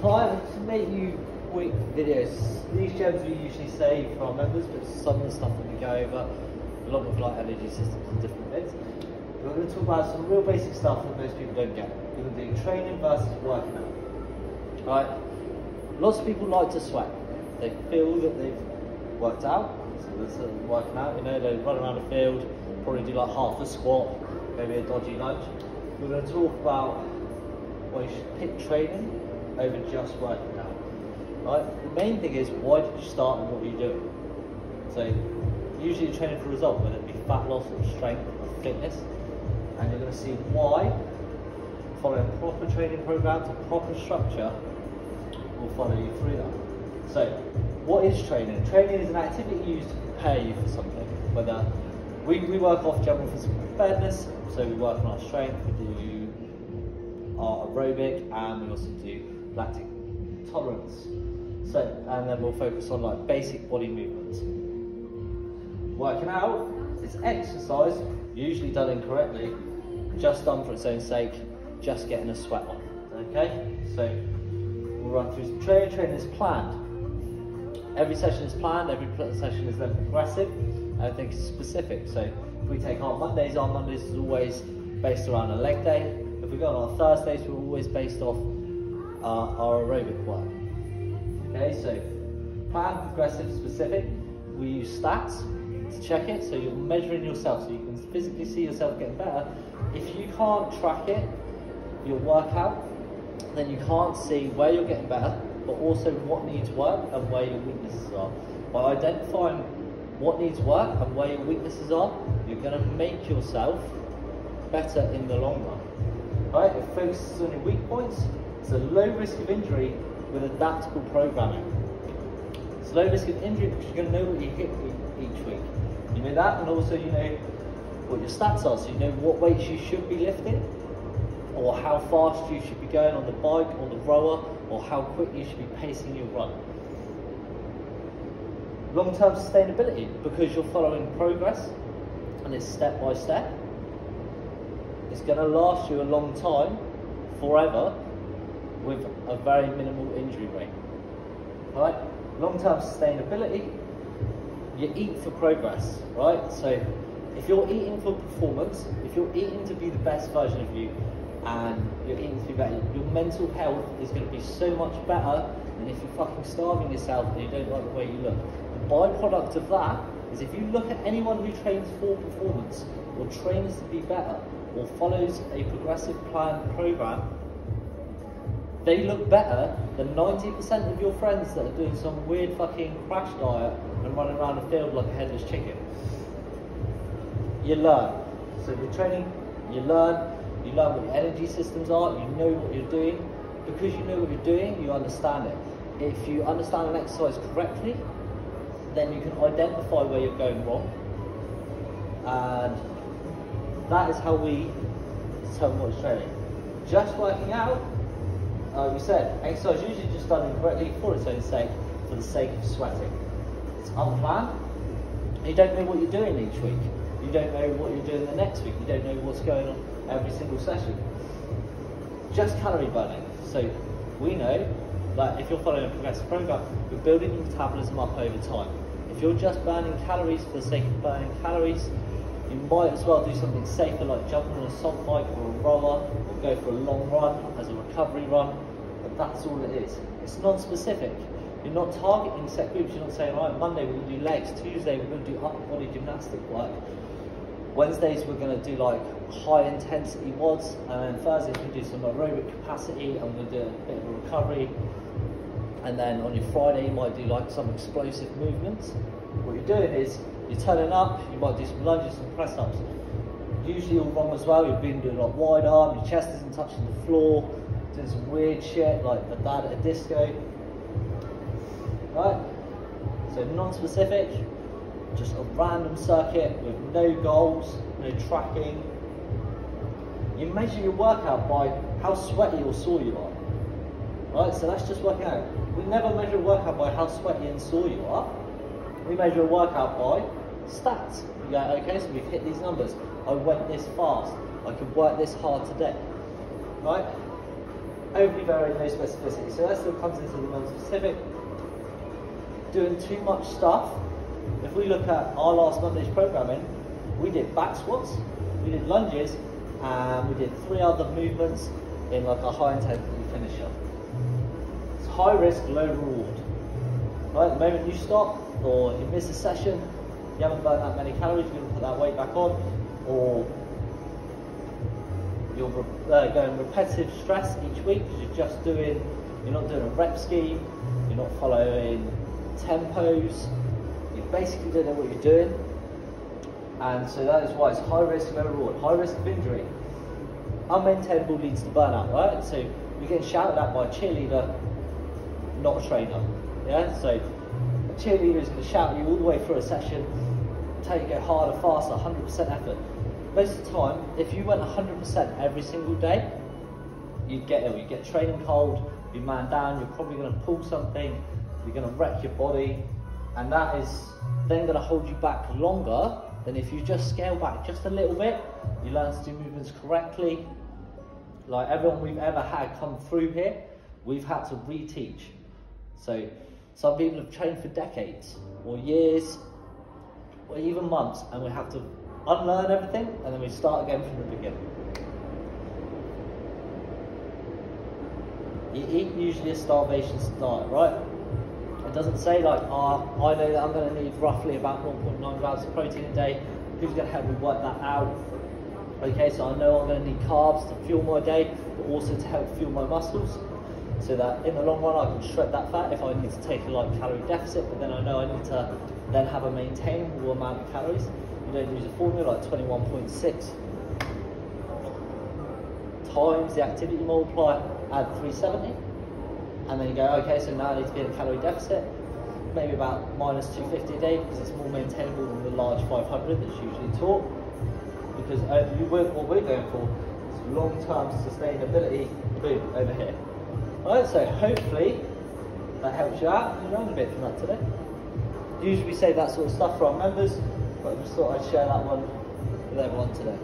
trying to make you quick videos. These gems we usually save for our members, but some of the stuff that we go over, along with like energy systems and different bits. We're going to talk about some real basic stuff that most people don't get. We're going to do training versus working out. Right? Lots of people like to sweat. They feel that they've worked out, so they're sort of working out. You know, they run around the field, probably do like half a squat, maybe a dodgy lunge. We're going to talk about why you should pick training over just working out. Right? The main thing is, why did you start and what are you doing? So usually you're training for a result, whether it be fat loss or strength or fitness, and you're going to see why following proper training programs and proper structure will follow you through that. So what is training? Training is an activity used to prepare you for something. Whether we work off general physical preparedness, so we work on our strength, we do our aerobic, and we also do lactic tolerance. So, and then we'll focus on like basic body movements. Working out is exercise, usually done incorrectly, just done for its own sake, just getting a sweat on. Okay, so we'll run through some training. Training is planned. Every session is planned, every session is then progressive, and I think it's specific. So if we take our Mondays is always based around a leg day. If we go on our Thursdays, we're always based off our aerobic work. Okay, so planned, progressive, specific. We use stats to check it, so you're measuring yourself, so you can physically see yourself getting better. If you can't track it, your workout, then you can't see where you're getting better, but also what needs work and where your weaknesses are. By identifying what needs work and where your weaknesses are, you're going to make yourself better in the long run. Right? It focuses on your weak points. It's a low risk of injury with adaptable programming. It's low risk of injury because you're going to know what you hit each week. You know that, and also you know what your stats are, so you know what weights you should be lifting, or how fast you should be going on the bike or the rower, or how quick you should be pacing your run. Long-term sustainability, because you're following progress and it's step by step. It's going to last you a long time, forever, with a very minimal injury rate. Right? Long-term sustainability, you eat for progress, right? So if you're eating for performance, if you're eating to be the best version of you, and you're eating to be better, your mental health is going to be so much better than if you're fucking starving yourself and you don't like the way you look. The byproduct of that is, if you look at anyone who trains for performance, or trains to be better, or follows a progressive planned program, they look better than 90% of your friends that are doing some weird fucking crash diet and running around the field like a headless chicken. You learn. So with training, you learn what your energy systems are, you know what you're doing. Because you know what you're doing, you understand it. If you understand an exercise correctly, then you can identify where you're going wrong. And that is how we determine what's training. Just working out, we said, exercise usually just done incorrectly for its own sake, for the sake of sweating. It's unplanned. You don't know what you're doing each week. You don't know what you're doing the next week. You don't know what's going on every single session. Just calorie burning. So we know that if you're following a progressive program, you're building your metabolism up over time. If you're just burning calories for the sake of burning calories, you might as well do something safer, like jumping on a salt bike or a roller, or go for a long run as a recovery run. But that's all it is. It's non-specific. You're not targeting set groups. You're not saying, right, Monday we're going to do legs, Tuesday we're going to do upper body gymnastic work, Wednesdays we're going to do like high intensity WODs, and then Thursdays we do some aerobic capacity and we'll do a bit of a recovery, and then on your Friday you might do like some explosive movements. What you're doing is you're turning up, you might do some lunges, some press ups. Usually all wrong as well. You've been doing like wide arm, your chest isn't touching the floor, doing some weird shit like the dad at a disco. Right? So non-specific, just a random circuit with no goals, no tracking. You measure your workout by how sweaty or sore you are. Right? So that's just working out. We never measure a workout by how sweaty and sore you are. We measure a workout by stats. We go, okay, so we've hit these numbers. I went this fast. I could work this hard today. Right? overly varied, no specificity. So that still comes into the non-specific. Doing too much stuff. If we look at our last Monday's programming, we did back squats, we did lunges, and we did 3 other movements in like a high intensity finisher. It's high risk, low reward. Right, the moment you stop or you miss a session, you haven't burned that many calories, you're going to put that weight back on, or you're going repetitive stress each week because you're not doing a rep scheme, you're not following tempos, you basically don't know what you're doing, and so that is why it's high risk, low reward. High risk of injury, unmaintainable leads to burnout, right? So you're getting shouted at by a cheerleader, not a trainer. Yeah, so a cheerleader is going to shout you all the way through a session, tell you to go harder, faster, 100% effort. Most of the time, if you went 100% every single day, you'd get ill. You'd get training cold, be man down, you're probably going to pull something, you're going to wreck your body, and that is then going to hold you back longer than if you just scale back just a little bit, you learn to do movements correctly. Like everyone we've ever had come through here, we've had to reteach. So some people have trained for decades or years or even months, and we have to unlearn everything and then we start again from the beginning. You eat usually a starvation diet, right? It doesn't say like, I know that I'm going to need roughly about 1.9 grams of protein a day. Who's going to help me work that out? Okay, so I know I'm going to need carbs to fuel my day, but also to help fuel my muscles, so that in the long run I can shred that fat if I need to take a calorie deficit, but then I know I need to then have a maintainable amount of calories. You don't use a formula like 21.6 times the activity multiplier, add 370, and then you go, okay, so now I need to be in a calorie deficit, maybe about minus 250 a day, because it's more maintainable than the large 500 that's usually taught, because what we're going for is long-term sustainability. Boom, over here. Alright, so hopefully that helps you out. You learned a bit from that today. Usually we say that sort of stuff for our members, but I just thought I'd share that one with everyone today.